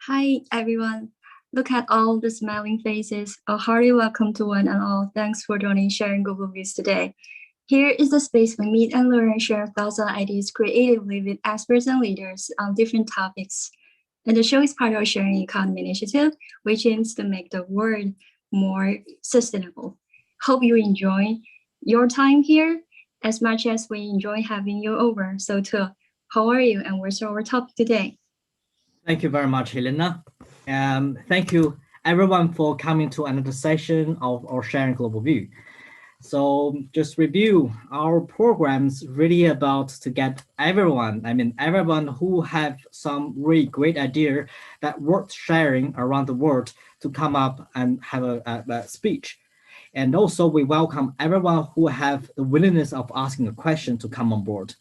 Hi, everyone. Look at all the smiling faces. A hearty welcome to one and all. Thanks for joining Sharing Global Views today. Here is the space we meet and learn and share thoughts and ideas creatively with experts and leaders on different topics. And the show is part of our Sharing Economy initiative, which aims to make the world more sustainable. Hope you enjoy your time here as much as we enjoy having you over. So, too, how are you and what's our topic today? Thank you very much, Helena. Thank you, everyone, for coming to another session of our Sharing Global View. So just review, our programs really about to get everyone who have some really great idea that worth sharing around the world to come up and have a speech. And also we welcome everyone who have the willingness of asking a question to come on board.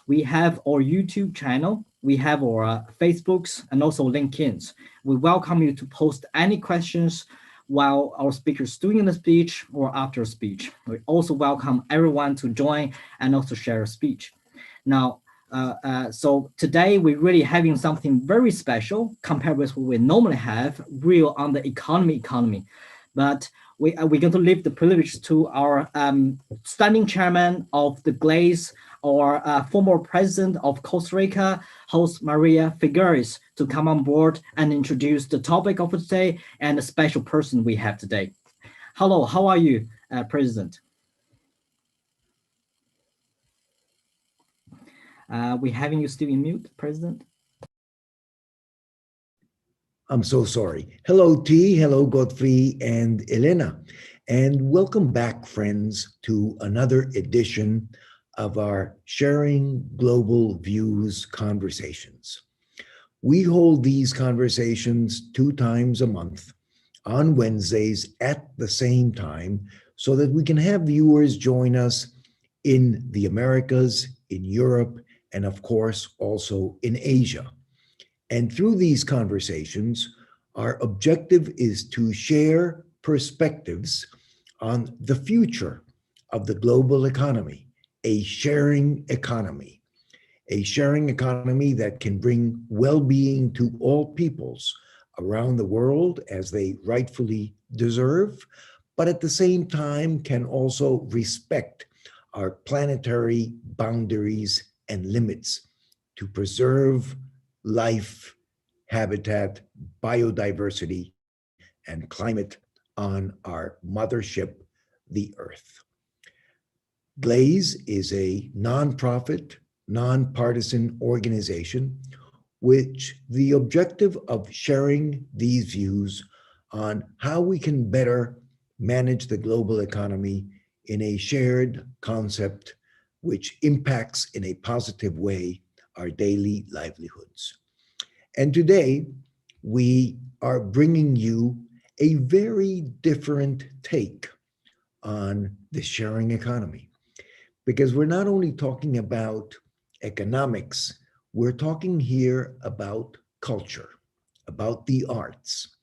We have our YouTube channel, we have our Facebooks and also LinkedIn's. We welcome you to post any questions while our speaker is doing the speech or after speech. We also welcome everyone to join and also share a speech. Now, so today we're really having something very special compared with what we normally have, real on the economy. But we're going to leave the privilege to our standing chairman of the GLAZE, or former president of Costa Rica, host Maria Figueres, to come on board and introduce the topic of today and the special person we have today. Hello, how are you, President? We're having you still in mute, President. I'm so sorry. Hello, T. Hello, Godfrey and Elena. And welcome back, friends, to another edition of our Sharing Global Views conversations. We hold these conversations 2 times a month on Wednesdays at the same time so that we can have viewers join us in the Americas, in Europe, and of course, also in Asia. And through these conversations, our objective is to share perspectives on the future of the global economy, a sharing economy that can bring well-being to all peoples around the world as they rightfully deserve, but at the same time can also respect our planetary boundaries and limits to preserve life, habitat, biodiversity, and climate on our mothership, the Earth. GLAZE is a nonprofit, nonpartisan organization which the objective of sharing these views on how we can better manage the global economy in a shared concept which impacts in a positive way our daily livelihoods. And today, we are bringing you a very different take on the sharing economy, because we're not only talking about economics, we're talking here about culture, about the arts.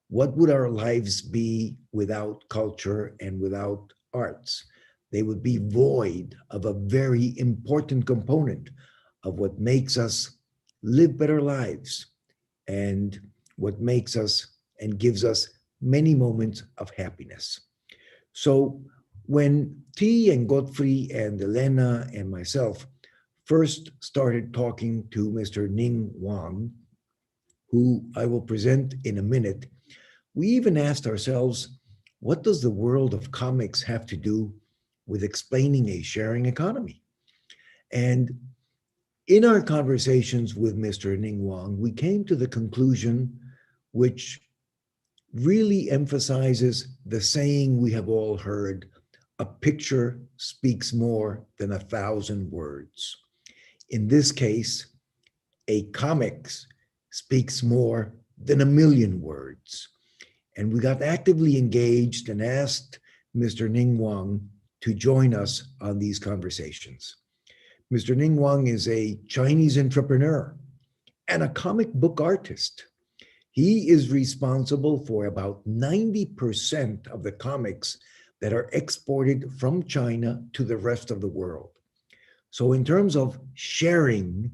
What would our lives be without culture and without arts? They would be void of a very important component of what makes us live better lives and what makes us and gives us many moments of happiness. So when T and Godfrey and Elena and myself first started talking to Mr. Ning WANG, who I will present in a minute, we even asked ourselves, what does the world of comics have to do with explaining a sharing economy? And In our conversations with Mr. Ning Wang, we came to the conclusion, which really emphasizes the saying we have all heard, a picture speaks more than 1,000 words. In this case, a comics speaks more than 1,000,000 words. And we got actively engaged and asked Mr. Ning Wang to join us on these conversations. Mr. Ning Wang is a Chinese entrepreneur and a comic book artist. He is responsible for about 90% of the comics that are exported from China to the rest of the world. So in terms of sharing,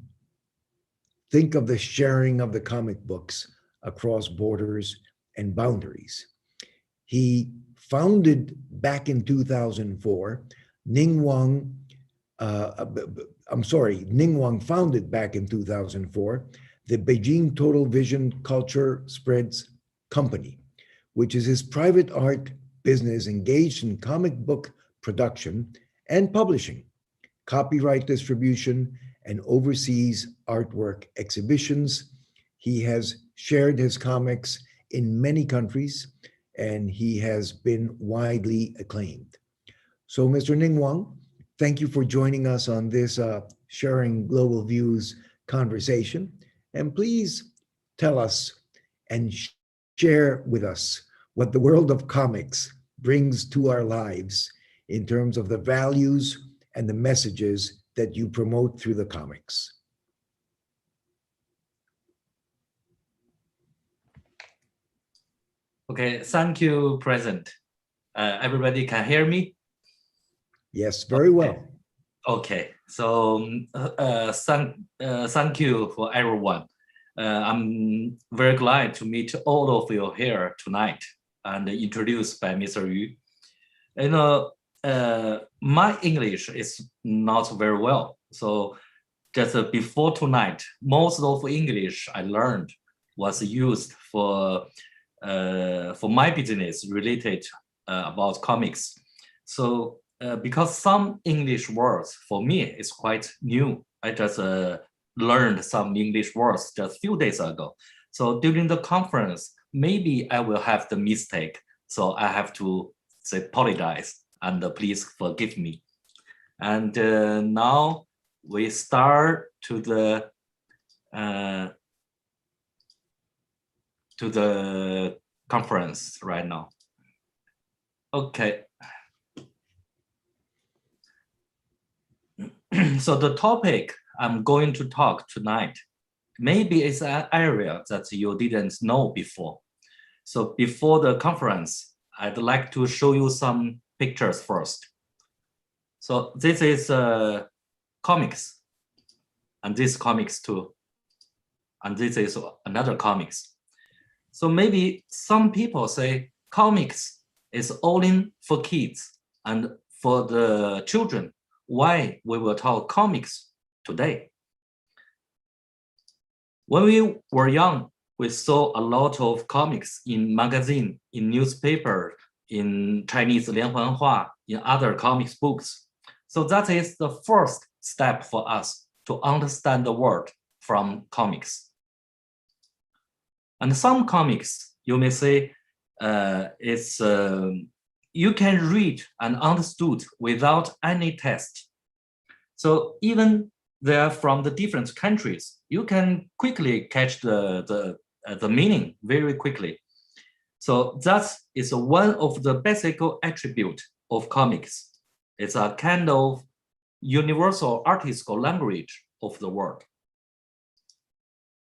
think of the sharing of the comic books across borders and boundaries. He founded back in 2004, Ning Wang founded back in 2004, the Beijing Total Vision Culture Spreads Company, which is his private art business engaged in comic book production and publishing, copyright distribution, and overseas artwork exhibitions. He has shared his comics in many countries, and he has been widely acclaimed. So, Mr. Ning Wang, thank you for joining us on this Sharing Global Views conversation. And please tell us and share with us what the world of comics brings to our lives in terms of the values and the messages that you promote through the comics. Okay, thank you, President. Everybody can hear me? Yes, very well. Okay, so thank you for everyone. I'm very glad to meet all of you here tonight and introduced by Mr. Yu. You know, my English is not very well, so just before tonight, most of English I learned was used for my business related about comics. So because some English words for me is quite new, I just learned some English words just a few days ago. So during the conference, maybe I will have the mistake. So I have to say apologize and please forgive me. And now we start to the conference right now. Okay. So the topic I'm going to talk tonight, maybe it's an area that you didn't know before. So before the conference, I'd like to show you some pictures first. So this is comics, and this comics too. And this is another comics. So maybe some people say comics is only for kids and for the children. Why we will talk comics today? When we were young, we saw a lot of comics in magazine, in newspaper, in Chinese 连环画, in other comics books. So that is the first step for us to understand the world from comics. And some comics, you may say, you can read and understood without any test. So even they are from the different countries, you can quickly catch the meaning very quickly. So that is one of the basic attributes of comics. It's a kind of universal artistical language of the world.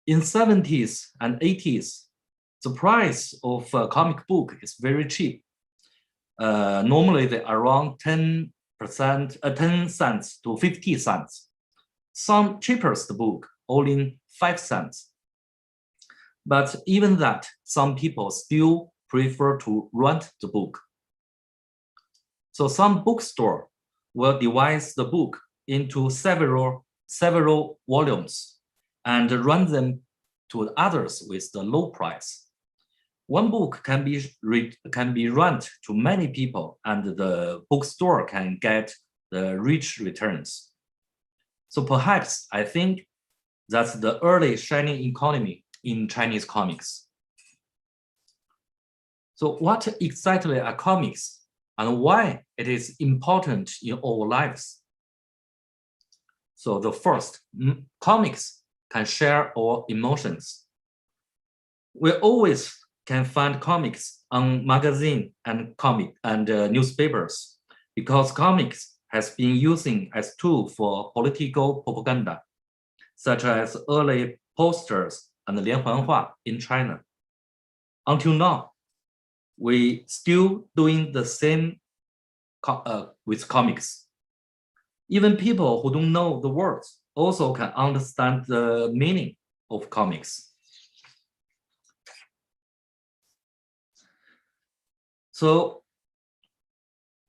In 70s and 80s, the price of a comic book is very cheap. Normally they are around 10 cents to 50 cents. Some cheapest book only 5 cents. But even that, some people still prefer to rent the book. So some bookstore will divide the book into several volumes and run them to others with the low price. One book can be rent to many people, and the bookstore can get the rich returns. So perhaps I think that's the early shining economy in Chinese comics. So what exactly are comics and why it is important in our lives? So the first, comics can share our emotions. We always can find comics on magazine and newspapers because comics has been using as tool for political propaganda, such as early posters and 连环画 in China. Until now, we still doing the same with comics. Even people who don't know the words also can understand the meaning of comics. So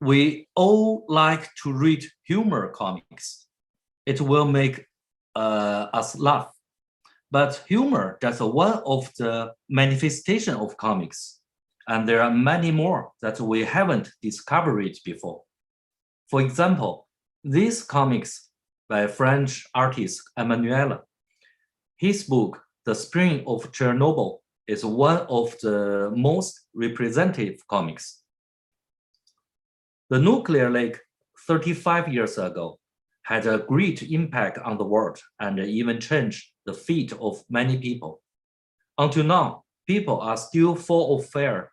we all like to read humor comics. It will make us laugh. But humor, that's one of the manifestation of comics. And there are many more that we haven't discovered before. For example, these comics by French artist Emmanuel, his book, The Spring of Chernobyl, is one of the most representative comics. The nuclear lake 35 years ago had a great impact on the world and even changed the fate of many people. Until now, people are still full of fear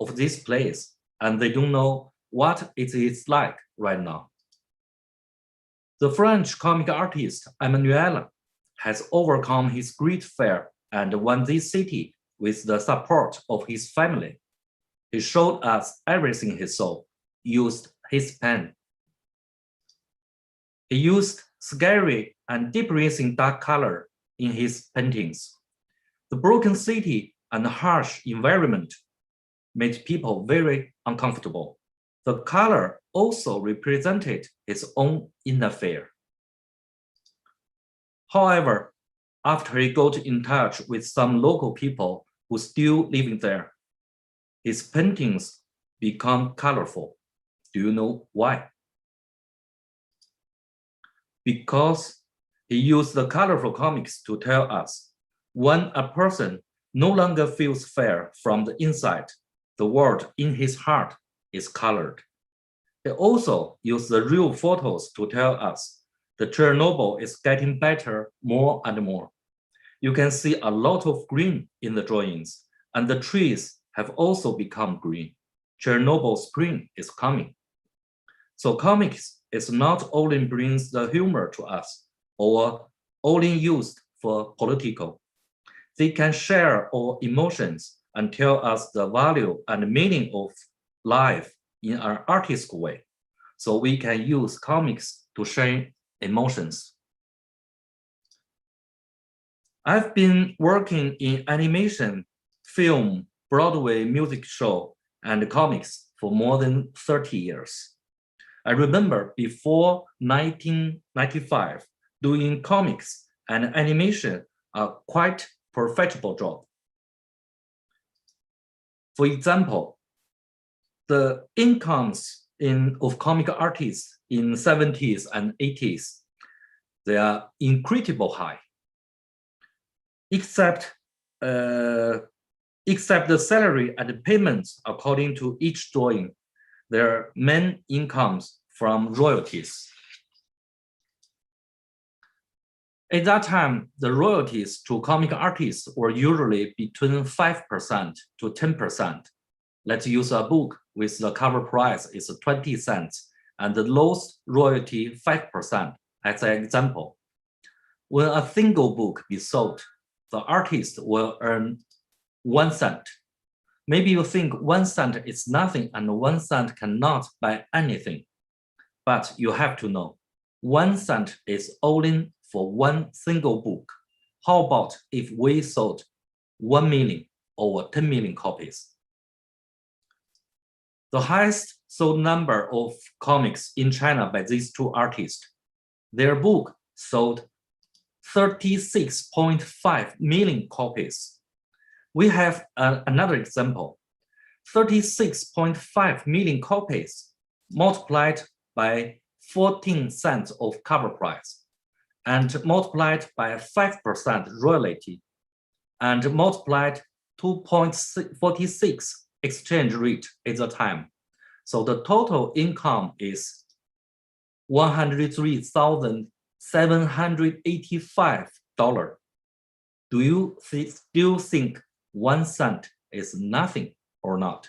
of this place, and they don't know what it is like right now. The French comic artist Emmanuel has overcome his great fear and won this city with the support of his family. He showed us everything he saw, used his pen. He used scary and depressing dark color in his paintings. The broken city and harsh environment made people very uncomfortable. The color also represented his own inner fear. However, after he got in touch with some local people who still living there, his paintings become colorful. Do you know why? Because he used the colorful comics to tell us when a person no longer feels fear from the inside, the world in his heart is colored. He also used the real photos to tell us the Chernobyl is getting better more and more. You can see a lot of green in the drawings, and the trees have also become green. Chernobyl spring is coming. So comics is not only brings the humor to us or only used for political. They can share our emotions and tell us the value and meaning of life in an artistic way. So we can use comics to share emotions. I've been working in animation, film, Broadway music show, and comics for more than 30 years. I remember before 1995, doing comics and animation are quite profitable job. For example, the incomes of comic artists in 70s and 80s, they are incredibly high. Except the salary and the payments according to each drawing, their main incomes from royalties. At that time, the royalties to comic artists were usually between 5% to 10%. Let's use a book with the cover price is 20 cents and the lowest royalty 5% as an example. When a single book is sold, the artist will earn 1 cent. Maybe you think 1 cent is nothing and 1 cent cannot buy anything. But you have to know, 1 cent is only for one single book. How about if we sold 1 million or 10 million copies? The highest sold number of comics in China by these two artists, their book sold 36.5 million copies. We have another example, 36.5 million copies multiplied by 14 cents of cover price. and multiplied by 5% royalty and multiplied 2.46 exchange rate at the time. So the total income is $103,785. Do you still think 1 cent is nothing or not?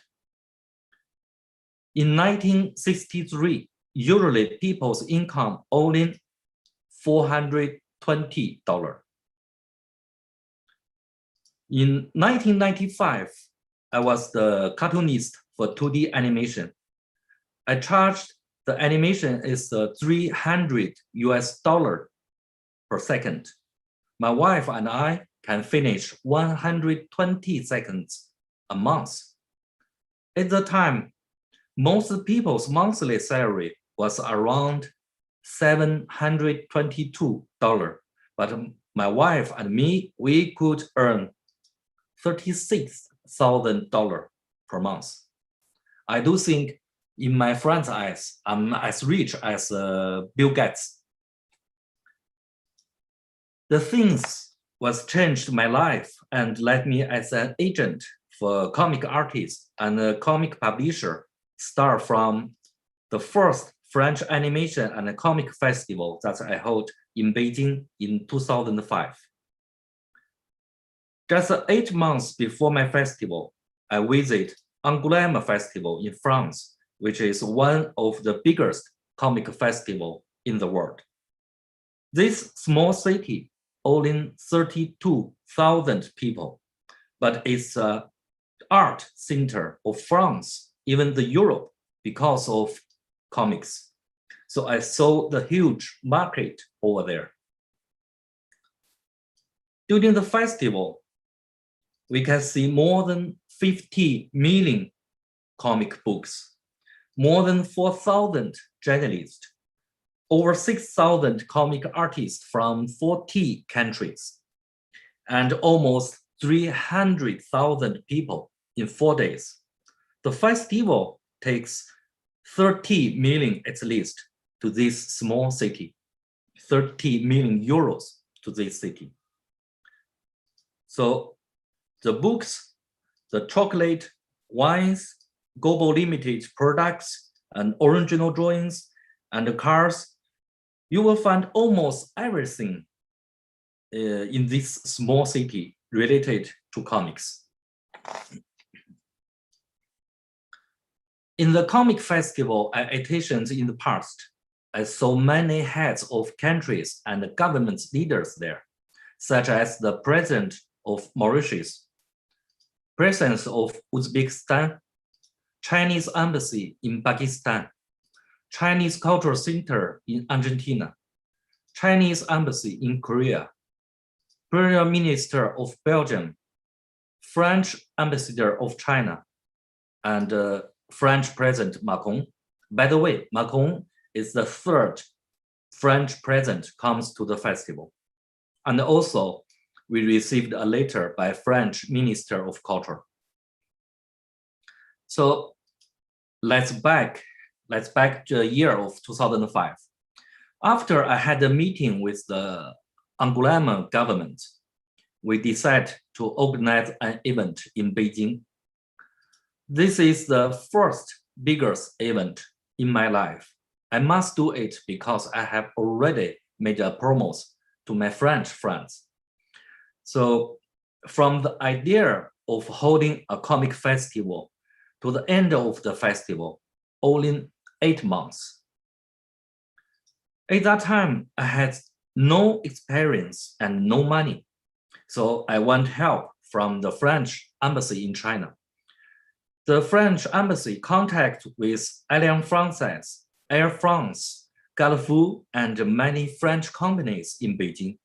In 1963, usually people's income only $420. In 1995, I was the cartoonist for 2D animation. I charged the animation is $300 per second. My wife and I can finish 120 seconds a month. At the time, most people's monthly salary was around $722, but my wife and me, we could earn $36,000 per month. I do think in my friend's eyes, I'm as rich as Bill Gates. The things was changed my life and led me as an agent for comic artists and a comic publisher, start from the first French animation and comic festival that I held in Beijing in 2005. Just 8 months before my festival, I visited Angoulême Festival in France, which is one of the biggest comic festival in the world. This small city only 32,000 people, but it's an art center of France, even the Europe, because of comics. So I saw the huge market over there. During the festival, we can see more than 50 million comic books, more than 4,000 journalists, over 6,000 comic artists from 40 countries, and almost 300,000 people in 4 days. The festival takes 30 million at least to this small city, 30 million euros to this city. So the books, the chocolate, wines, global limited products, and original drawings, and the cars, you will find almost everything in this small city related to comics. In the comic festival I attended in the past, I saw many heads of countries and government leaders there, such as the president of Mauritius, president of Uzbekistan, Chinese embassy in Pakistan, Chinese Cultural Center in Argentina, Chinese embassy in Korea, Prime Minister of Belgium, French ambassador of China, and French President Macron. By the way, Macron is the third French president comes to the festival. And also, we received a letter by French Minister of Culture. So let's back to the year of 2005. After I had a meeting with the Angoulême government, we decided to organize an event in Beijing. This is the first biggest event in my life. I must do it because I have already made a promise to my French friends. So from the idea of holding a comic festival to the end of the festival, only 8 months. At that time, I had no experience and no money. So I want help from the French embassy in China. The French embassy contact with Alliance Française, Air France, Carrefour, and many French companies in Beijing.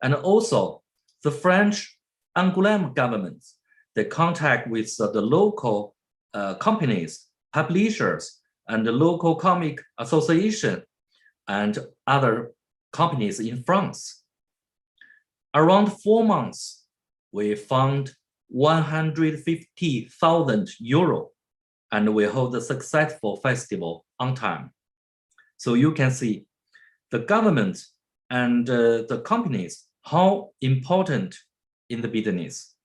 And also the French Angoulême government, they contact with the local companies, publishers, and the local comic association and other companies in France. Around 4 months, we found 150,000 euro, and we hold a successful festival on time. So you can see the government and the companies, how important in the business.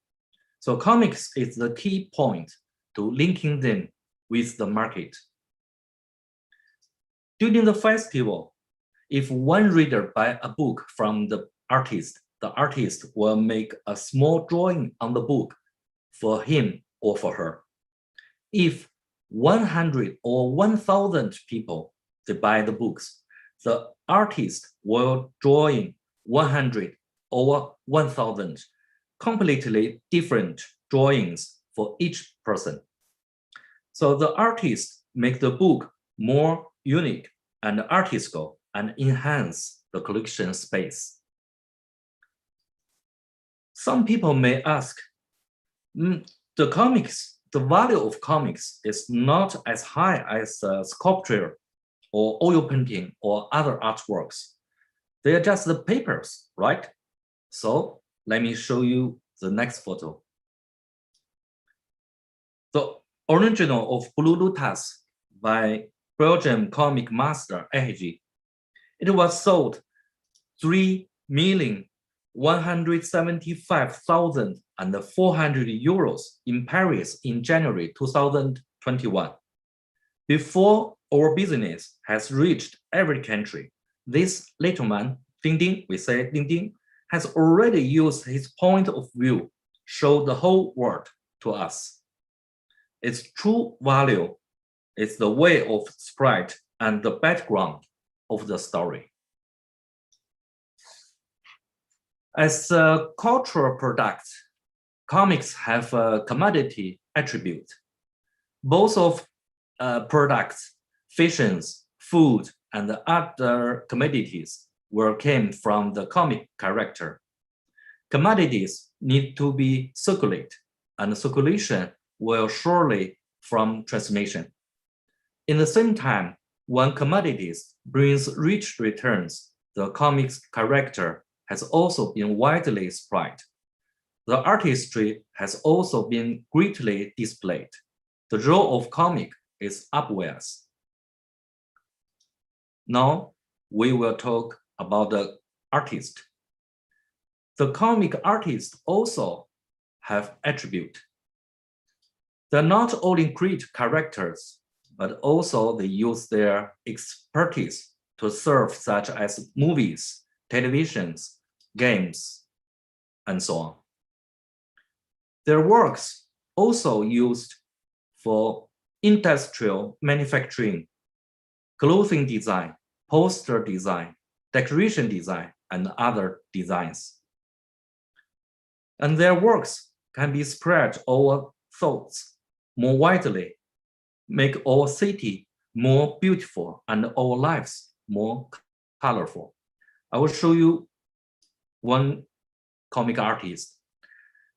So comics is the key point to linking them with the market. During the festival, if one reader buy a book from the artist will make a small drawing on the book for him or for her. If 100 or 1,000 people they buy the books, the artist will drawing 100 or 1,000 completely different drawings for each person. So the artist make the book more unique and artistical and enhance the collection space. Some people may ask, the value of comics is not as high as sculpture or oil painting or other artworks. They are just the papers, right? So let me show you the next photo. The original of Blue Lotus by Belgian comic master Ehiji. It was sold 3,175,400 euros in Paris in January 2021. Before our business has reached every country, this little man, Ding, we say Ding, has already used his point of view, show the whole world to us. Its true value is the way of spread and the background of the story. As a cultural product, comics have a commodity attribute. Both of products, fictions, food, and other commodities came from the comic character. Commodities need to be circulated, and circulation will surely from transmission. In the same time, when commodities brings rich returns, the comic's character has also been widely spread. The artistry has also been greatly displayed. The role of comic is obvious. Now we will talk about the artist. The comic artists also have attribute. They not only create characters, but also they use their expertise to serve such as movies, televisions, games, and so on. Their works also used for industrial manufacturing, clothing design, poster design, decoration design, and other designs. And their works can be spread over thoughts more widely, make our city more beautiful and our lives more colorful. I will show you one comic artist.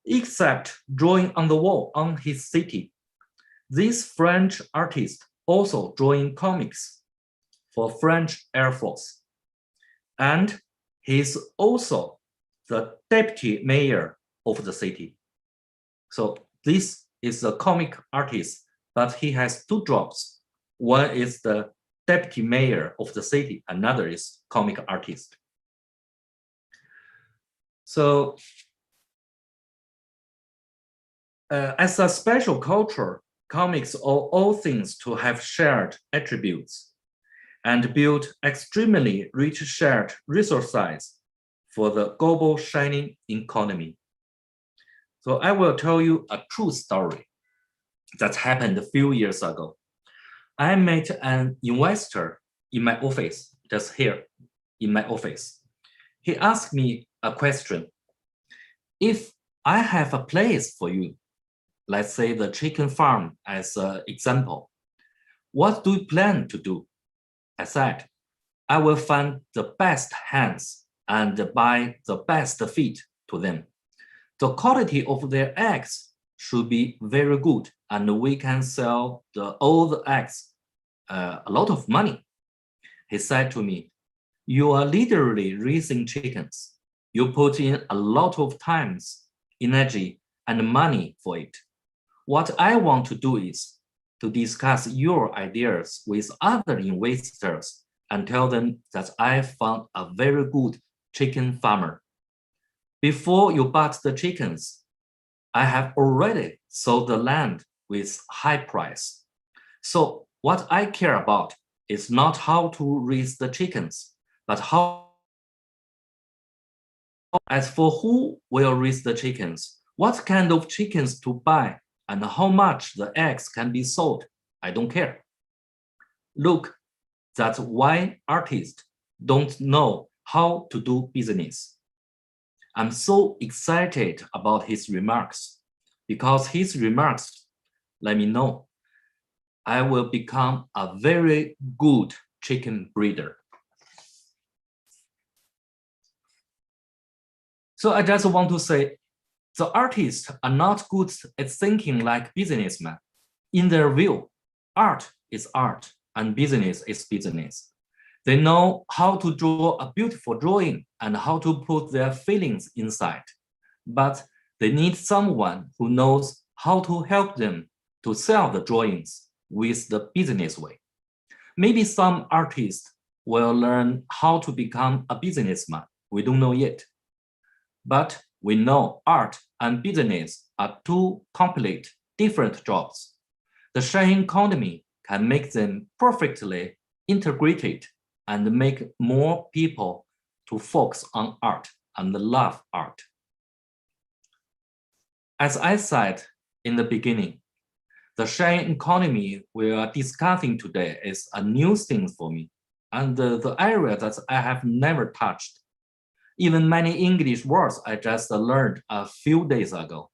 Except drawing on the wall on his city, this French artist also drawing comics for French Air Force. And he's also the deputy mayor of the city. So this is a comic artist, but he has two jobs. One is the deputy mayor of the city, another is comic artist. So as a special culture, comics are all things to have shared attributes and build extremely rich shared resources for the global shining economy. So I will tell you a true story that happened a few years ago. I met an investor in my office, just here in my office. He asked me a question. If I have a place for you, let's say the chicken farm as an example, what do you plan to do? I said, I will find the best hands and buy the best feed to them. The quality of their eggs should be very good, and we can sell all the eggs a lot of money. He said to me, you are literally raising chickens. You put in a lot of time, energy, and money for it. What I want to do is to discuss your ideas with other investors and tell them that I found a very good chicken farmer. Before you bought the chickens, I have already sold the land with high price. So what I care about is not how to raise the chickens, but how. As for who will raise the chickens, what kind of chickens to buy, and how much the eggs can be sold, I don't care. Look, that's why artists don't know how to do business. I'm so excited about his remarks, because his remarks let me know I will become a very good chicken breeder. So I just want to say, the artists are not good at thinking like businessmen. In their view, art is art and business is business. They know how to draw a beautiful drawing and how to put their feelings inside, but they need someone who knows how to help them to sell the drawings with the business way. Maybe some artists will learn how to become a businessman. We don't know yet. But we know art and business are two complete different jobs. The sharing economy can make them perfectly integrated and make more people to focus on art and love art. As I said in the beginning, the sharing economy we are discussing today is a new thing for me, and the area that I have never touched. Even many English words I just learned a few days ago.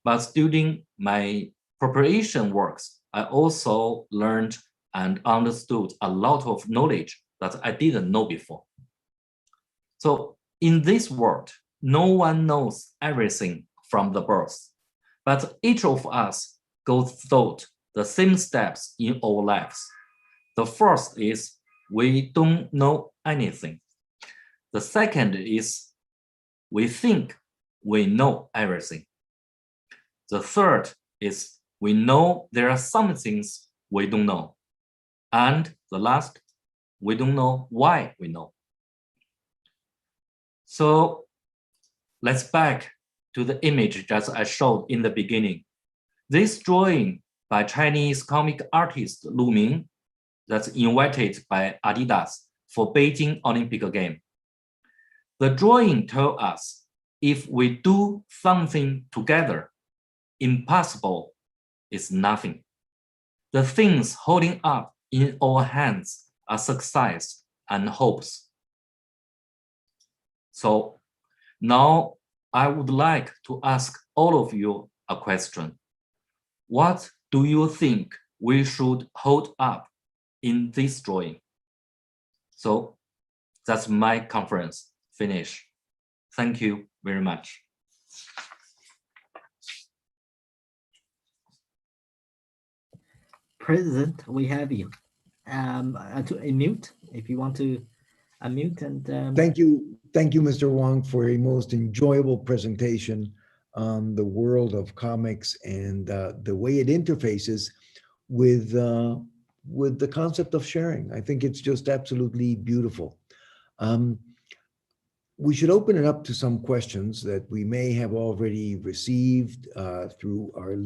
But during my preparation works, I also learned and understood a lot of knowledge that I didn't know before. So in this world, no one knows everything from the birth, but each of us goes through the same steps in our lives. The first is we don't know anything. The second is we think we know everything. The third is we know there are some things we don't know. And the last, we don't know why we know. So let's back to the image that I showed in the beginning. This drawing by Chinese comic artist Lu Ming that's invited by Adidas for Beijing Olympic Game. The drawing tells us if we do something together, impossible is nothing. The things holding up in our hands are success and hopes. So now I would like to ask all of you a question. What do you think we should hold up in this drawing? So that's my conference finish. Thank you very much. President, we have you. To unmute if you want to unmute and. Thank you, Mr. Wang, for a most enjoyable presentation on the world of comics and the way it interfaces with the concept of sharing. I think it's just absolutely beautiful. We should open it up to some questions that we may have already received through our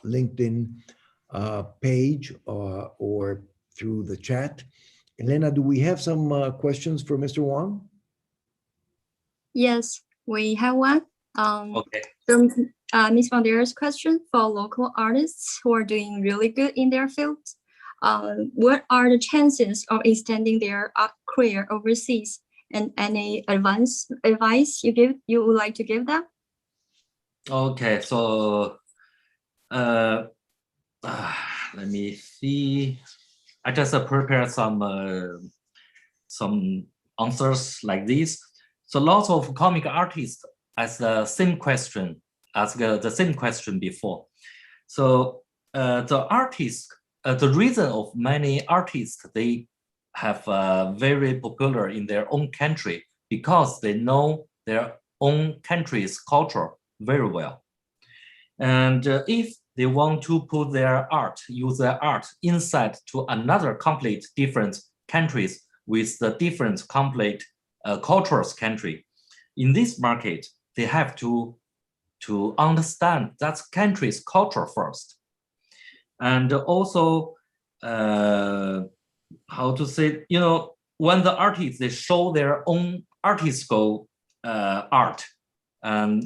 LinkedIn page or through the chat. Elena, do we have some questions for Mr. Wang? Yes, we have one. Okay. From Ms. Vander's question for local artists who are doing really good in their fields. What are the chances of extending their art career overseas? And any advice you would like to give them? Okay, so let me see. I just prepared some answers like this. So lots of comic artists ask the same question before. So the artists, the reason of many artists, they have very popular in their own country because they know their own country's culture very well. And if they want to put their art, use their art inside to another complete different countries with the different complex cultures country. In this market, they have to understand that country's culture first. And also, how to say, when the artists, they show their own artistical art,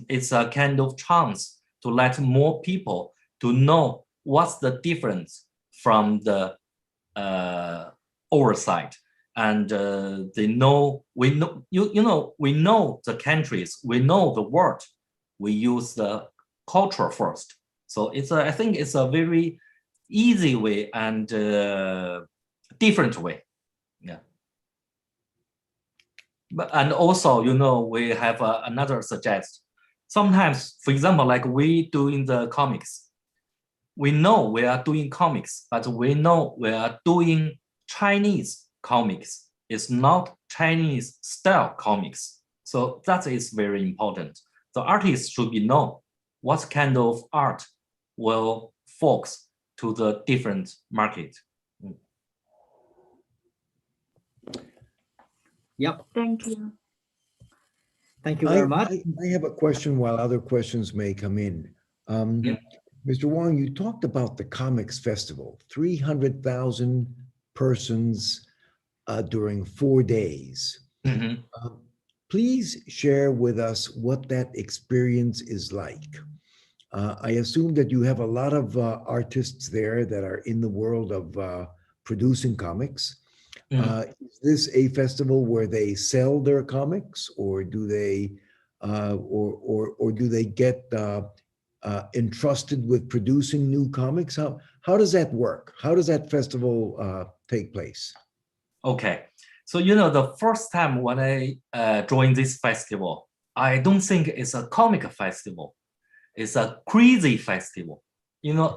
it's a kind of chance to let more people to know what's the difference from the oversight. And we know the countries, we know the world, we use the culture first. So I think it's a very easy way and different way. Yeah. And also, we have another suggestion. Sometimes, for example, like we do in the comics, we know we are doing comics, but we know we are doing Chinese comics. It's not Chinese style comics. So that is very important. The artist should be know what kind of art will focus to the different market. Yep. Thank you. Thank you very much. I have a question while other questions may come in. Yeah. Mr. Wang, you talked about the Comics Festival, 300,000 persons during 4 days. Mhm. Please share with us what that experience is like. I assume that you have a lot of artists there that are in the world of producing comics. Is this a festival where they sell their comics, or do they, or do they get entrusted with producing new comics? How does that work? How does that festival take place? Okay, so the first time when I joined this festival, I don't think it's a comic festival. It's a crazy festival.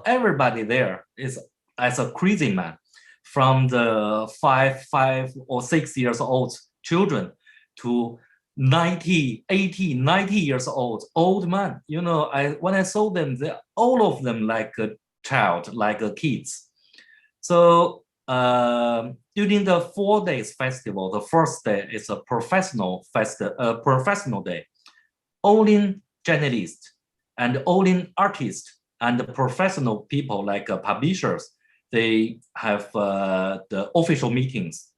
Everybody there is as a crazy man, from the 5 or 6 years old children to 90, 80, 90 years old man. When I saw them, all of them like a child, like a kids. So during the 4 days festival, the first day is a professional day. Only journalists and only artists and professional people like publishers, they have the official meetings.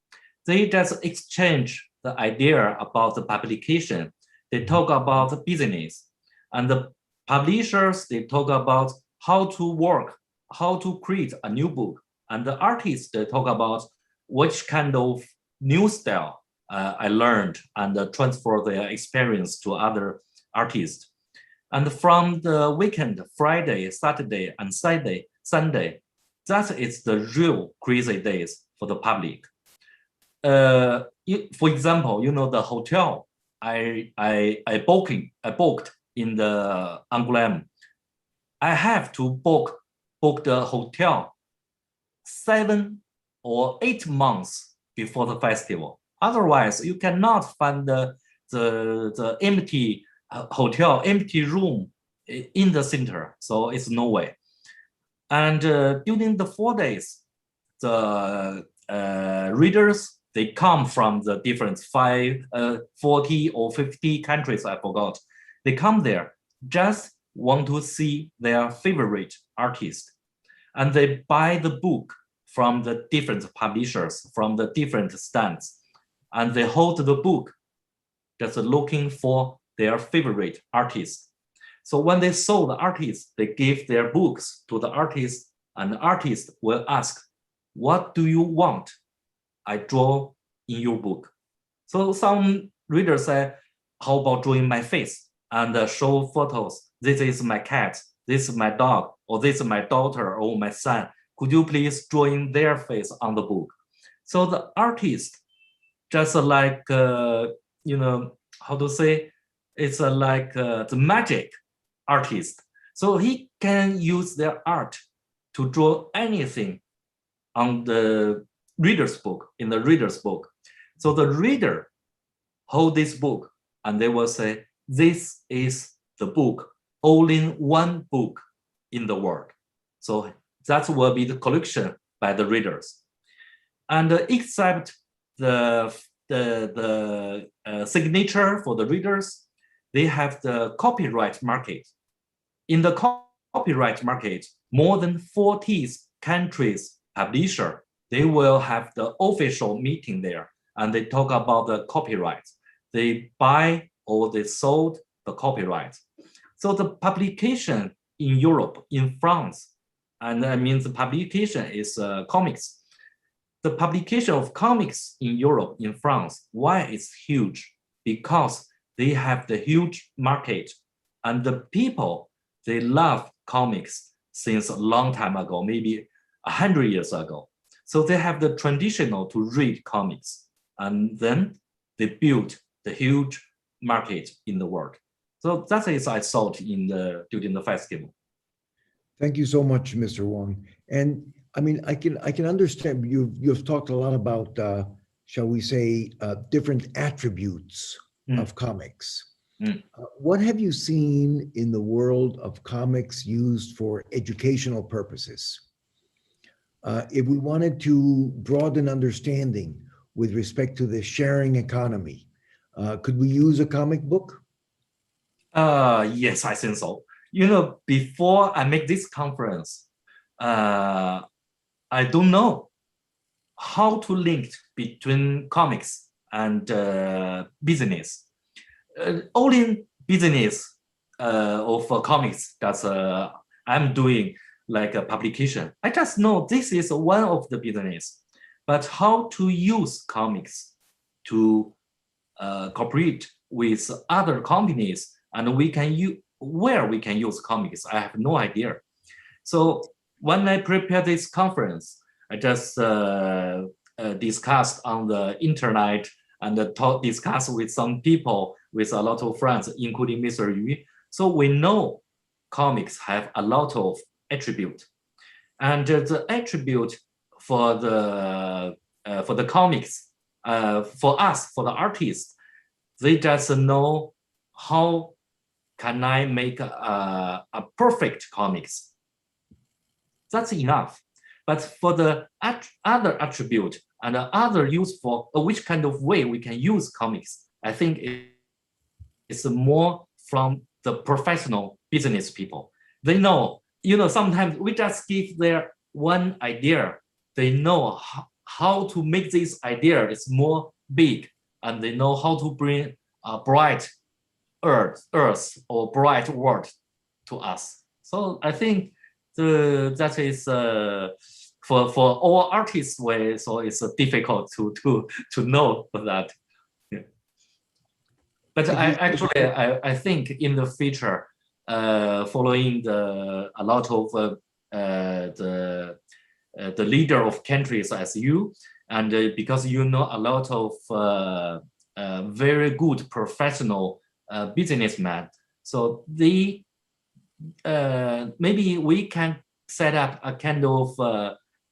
They just exchange the idea about the publication. They talk about the business, and the publishers, they talk about how to work, how to create a new book. And the artists, they talk about which kind of new style I learned and transfer their experience to other artists. And from the weekend, Friday, Saturday, and Sunday, that is the real crazy days for the public. For example, the hotel I booked in the Angoulême. I have to book the hotel 7 or 8 months before the festival. Otherwise, you cannot find the empty hotel, empty room in the center. So it's no way. And during the 4 days, the readers, they come from the different 40 or 50 countries, I forgot. They come there, just want to see their favorite artist. And they buy the book from the different publishers, from the different stands. And they hold the book, just looking for their favorite artist. So when they saw the artist, they give their books to the artist, and the artist will ask, what do you want I draw in your book? So some readers say, how about drawing my face and show photos? This is my cat, this is my dog, or this is my daughter or my son. Could you please draw in their face on the book? So the artist, just like, how to say, it's like the magic artist. So he can use their art to draw anything on the reader's book, in the reader's book. So the reader hold this book and they will say, this is the book, only one book in the world. So that will be the collection by the readers. And except signature for the readers. They have the copyright market. In the copyright market, more than 40 countries publisher, they will have the official meeting there, and they talk about the copyright. They buy or they sold the copyright. So the publication in Europe, in France, and I mean the publication is comics. The publication of comics in Europe, in France, why it's huge? Because they have the huge market, and the people, they love comics since a long time ago, maybe 100 years ago. So they have the traditional to read comics, and then they built the huge market in the world. So that is I saw in during the festival. Thank you so much, Mr. Wang. And I mean, I can understand you've talked a lot about, shall we say, different attributes of comics. What have you seen in the world of comics used for educational purposes? If we wanted to broaden understanding with respect to the sharing economy, could we use a comic book? Yes, I think so. You know, before I make this conference, I don't know how to link between comics and business. Only business of comics that I'm doing like a publication. I just know this is one of the business, but how to use comics to cooperate with other companies, and we can use where we can use comics, I have no idea. So when I prepared this conference, I just discussed on the internet and discussed with some people, with a lot of friends, including Mr. Yu. So we know comics have a lot of attribute, and the attribute for the comics, for us, for the artists, they just know how can I make a perfect comics. That's enough. But for the other attribute and the other useful, which kind of way we can use comics, I think it's more from the professional business people. They know, you know, sometimes we just give their one idea. They know how to make this idea is more big, and they know how to bring a bright earth or bright world to us. So I think that is for all artists way. So it's difficult to know that. Yeah. But I think in the future, following a lot of the leader of countries as you, and because you know a lot of very good professional businessmen, so they maybe we can set up a kind of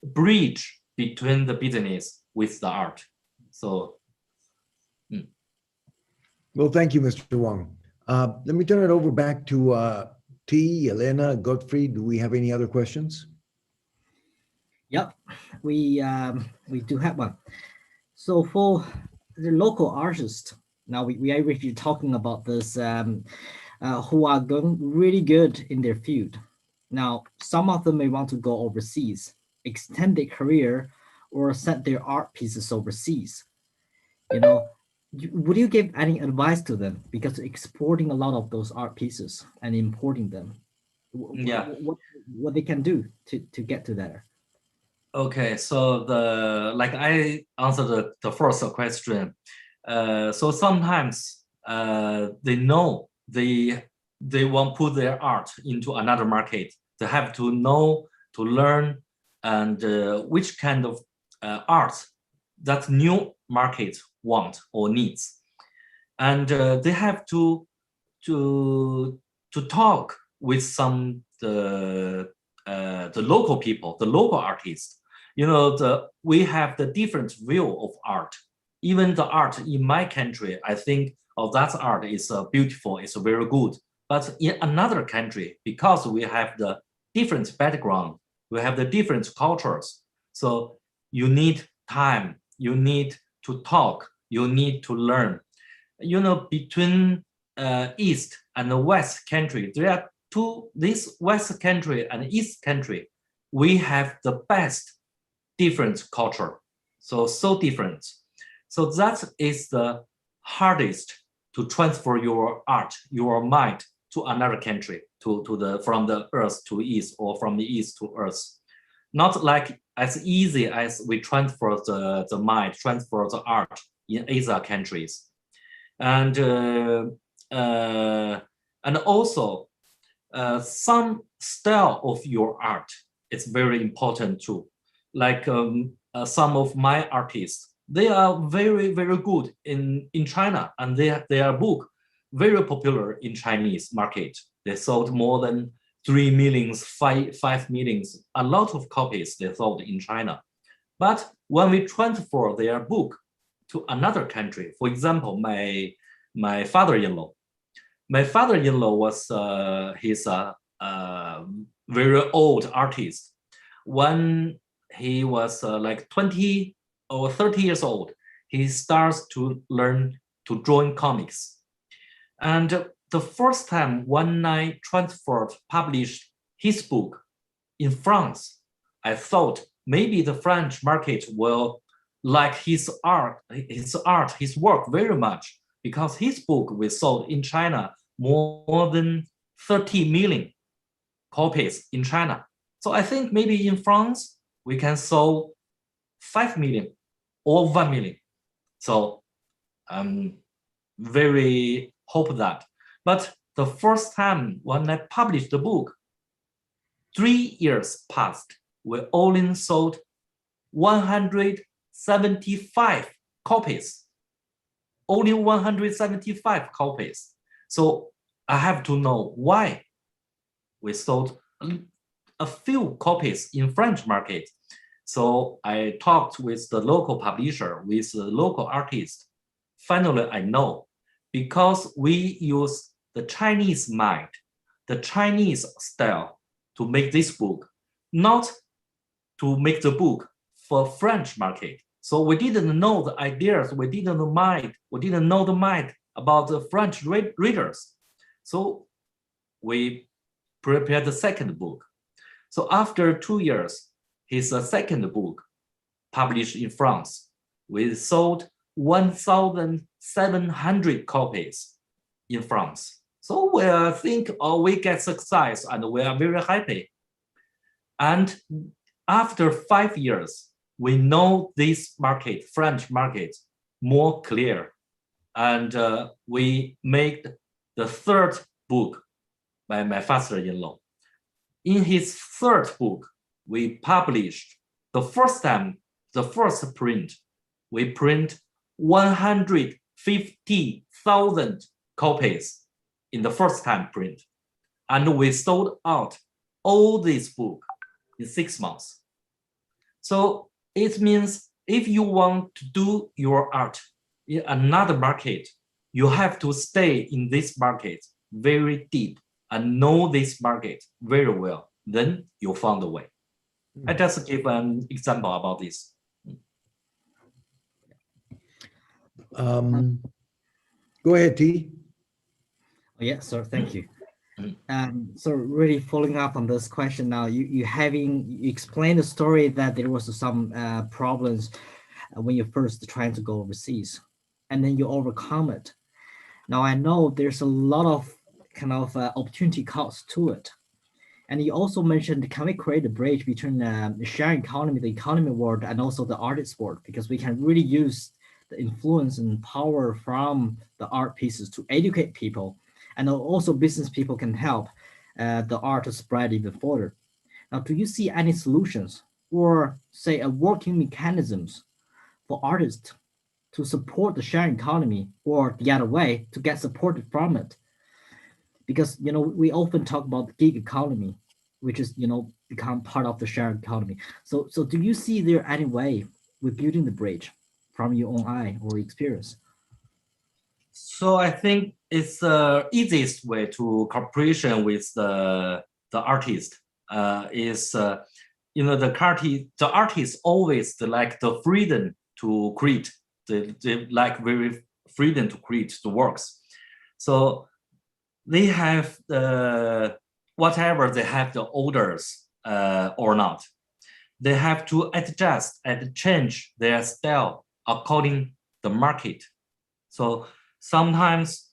bridge between the business with the art. So. Well, thank you, Mr. Wang. Let me turn it over back to T, Elena, Gottfried. Do we have any other questions? Yep, we do have one. So for the local artists, now we are really talking about this, who are going really good in their field. Now, some of them may want to go overseas, extend their career, or send their art pieces overseas. You know, would you give any advice to them? Because exporting a lot of those art pieces and importing them, yeah, what they can do to get to there? Okay, so like I answered the first question. So sometimes they know they won't put their art into another market. They have to know, to learn, and which kind of art that new market want or needs, and they have to talk with some the local people, the local artists. You know, we have the different view of art. Even the art in my country, I think that art is beautiful, it's very good. But in another country, because we have the different background, we have the different cultures. So you need time, you need to talk, you need to learn. You know, between East and the West country, there are this West country and East country, we have the best different culture. So different. So that is the hardest to transfer your art, your mind to another country, from the earth to east or from the east to earth. Not like as easy as we transfer the mind, transfer the art in Asia countries. And also some style of your art is very important too. Like some of my artists, they are very, very good in China, and their book very popular in Chinese market. They sold more than 3 million, 5 million, a lot of copies they sold in China. But when we transfer their book to another country, for example, my father-in-law was he's a very old artist. When he was like 20 or 30 years old, he starts to learn to draw comics. And the first time when I published his book in France, I thought maybe the French market will like his work very much, because his book was sold in China more than 30 million copies in China. So I think maybe in France, we can sell 5 million or 1 million. So very hope that. But the first time when I published the book, 3 years passed, we only sold 175 copies. Only 175 copies. So I have to know why we sold a few copies in French market. So I talked with the local publisher, with the local artist. Finally, I know, because we use the Chinese mind, the Chinese style to make this book, not to make the book for French market. So we didn't know the ideas, we didn't know the mind about the French readers. So we prepared the second book. So after 2 years, his second book published in France. We sold 1,700 copies in France. So we think we get success and we are very happy. And after 5 years, we know this market, French market, more clear. And we made the third book by my father-in-law. In his third book, we published the first print, we print 150,000 copies in the first time print. And we sold out all this book in 6 months. So it means if you want to do your art in another market, you have to stay in this market very deep and know this market very well. Then you'll find a way. I just give an example about this. Go ahead, T. Yeah, sir, thank you. So really following up on this question now, you explained the story that there was some problems when you first trying to go overseas, and then you overcome it. Now I know there's a lot of kind of opportunity cost to it. And you also mentioned, can we create a bridge between the sharing economy, the economy world, and also the artist world? Because we can really use the influence and power from the art pieces to educate people. And also business people can help the art to spread even further. Now, do you see any solutions or say a working mechanisms for artists to support the sharing economy, or the other way, to get supported from it? Because, you know, we often talk about the gig economy, which is, you know, become part of the shared economy. So do you see there any way with building the bridge from your own eye or experience? So I think it's the easiest way to cooperation with the artist is, you know, the artist always like the freedom to create, They like very freedom to create the works. So they have whatever they have the orders or not. They have to adjust and change their style according the market. So sometimes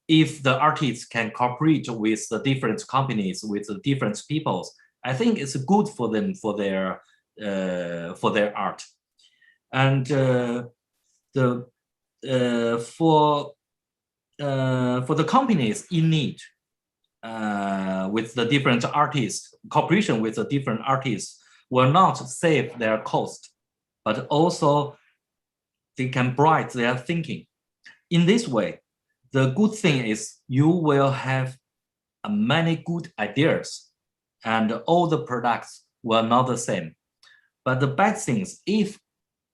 if the artists can cooperate with the different companies, with the different peoples, I think it's good for them for their art. And for the companies in need with the different artists, cooperation with the different artists will not save their cost, but also they can brighten their thinking. In this way, the good thing is you will have many good ideas and all the products were not the same. But the bad things, if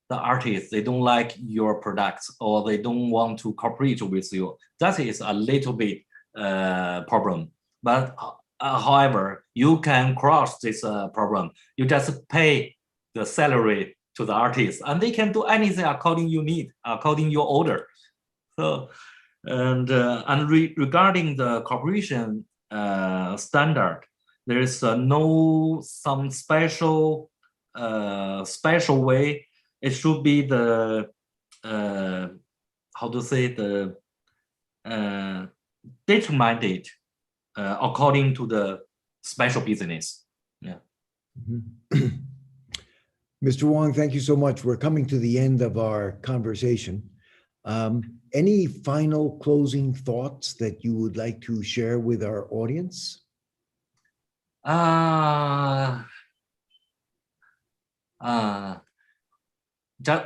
the artists, they don't like your products or they don't want to cooperate with you, that is a little bit problem. But however, you can cross this problem. You just pay the salary to the artist and they can do anything according you need, according your order. So, regarding the cooperation standard, there is no some special way. It should be the how to say the determined according to the special business. Yeah. Mm-hmm. Mr. Wang, thank you so much. We're coming to the end of our conversation. Any final closing thoughts that you would like to share with our audience?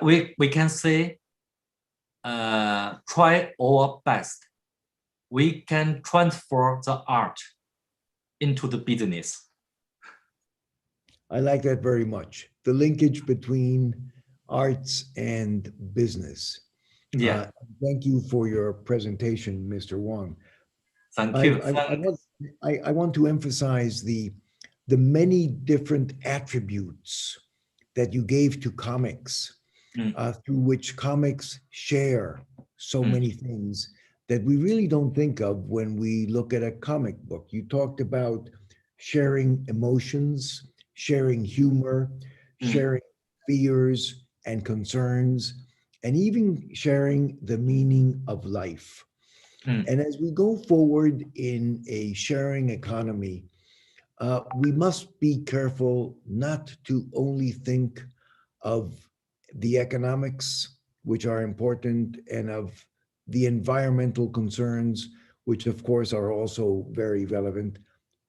We can say try our best. We can transfer the art into the business. I like that very much. The linkage between arts and business. Yeah. Thank you for your presentation, Mr. Wang. Thank you. I want to emphasize the many different attributes that you gave to comics, through which comics share so many things that we really don't think of when we look at a comic book. You talked about sharing emotions, sharing humor, sharing fears and concerns, and even sharing the meaning of life. And as we go forward in a sharing economy, we must be careful not to only think of the economics, which are important, and of the environmental concerns, which of course are also very relevant,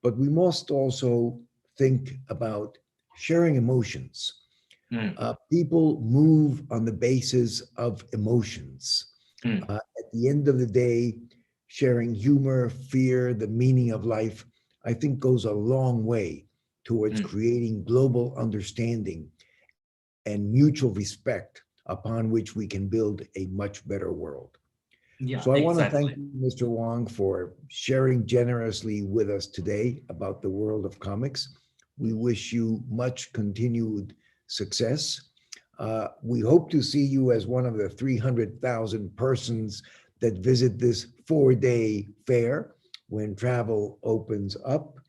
but we must also think about sharing emotions. People move on the basis of emotions. At the end of the day, sharing humor, fear, the meaning of life, I think goes a long way towards creating global understanding and mutual respect upon which we can build a much better world. Yeah, so I want to thank you, Mr. Wang, for sharing generously with us today about the world of comics. We wish you much continued success. We hope to see you as one of the 300,000 persons that visit this 4-day fair when travel opens up.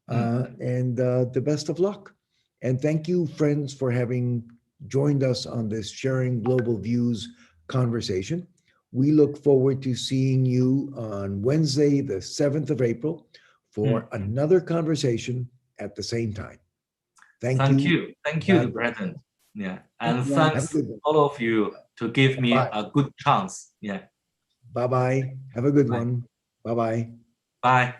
And the best of luck. And thank you, friends, for having joined us on this Sharing Global Views conversation. We look forward to seeing you on Wednesday, the 7th of April, for another conversation at the same time. Thank you. Thank you, Brethren. Yeah, and thanks all of you to give me a good chance. Yeah. Bye-bye. Have a good one. Bye-bye. Bye.